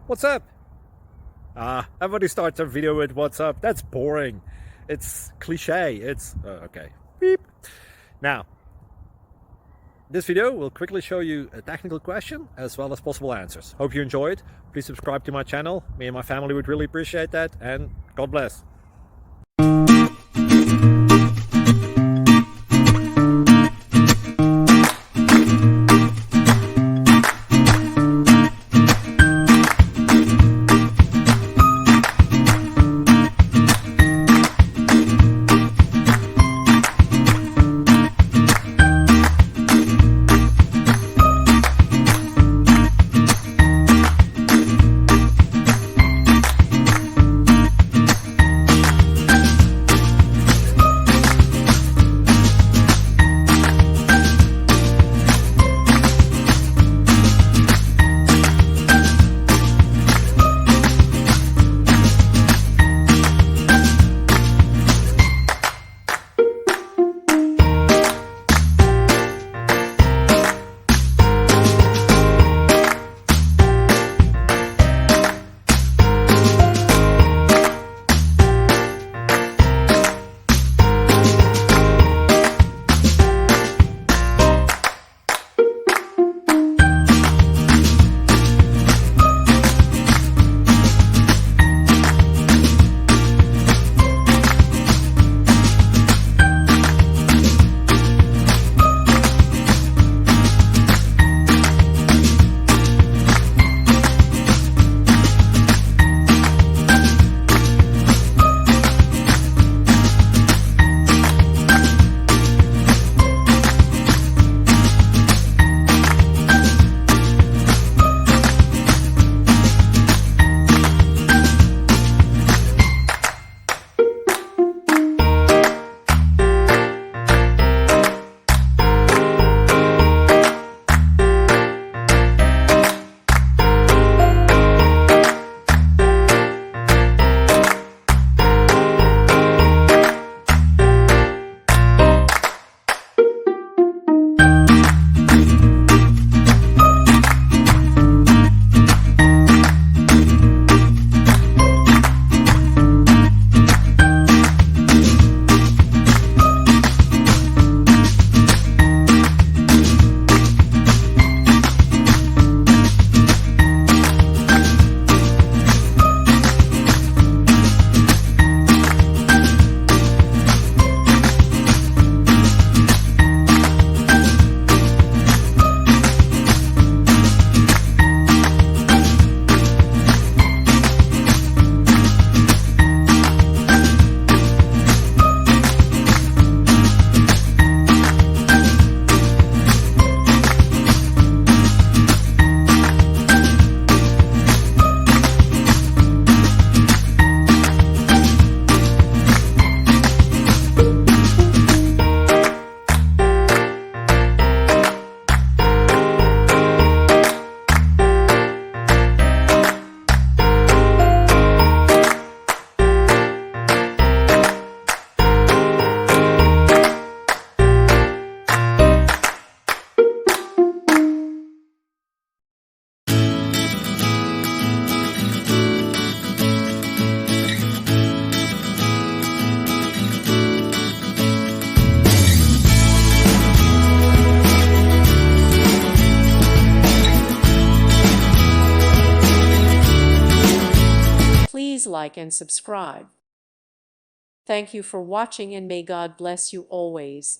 What's up? Everybody starts their video with what's up. That's boring. It's cliche. It's okay. Beep. Now, this video will quickly show you a technical question as well as possible answers. Hope you enjoyed. Please subscribe to my channel. Me and my family would really appreciate that, and God bless. Please like and subscribe. Thank you for watching, and may God bless you always.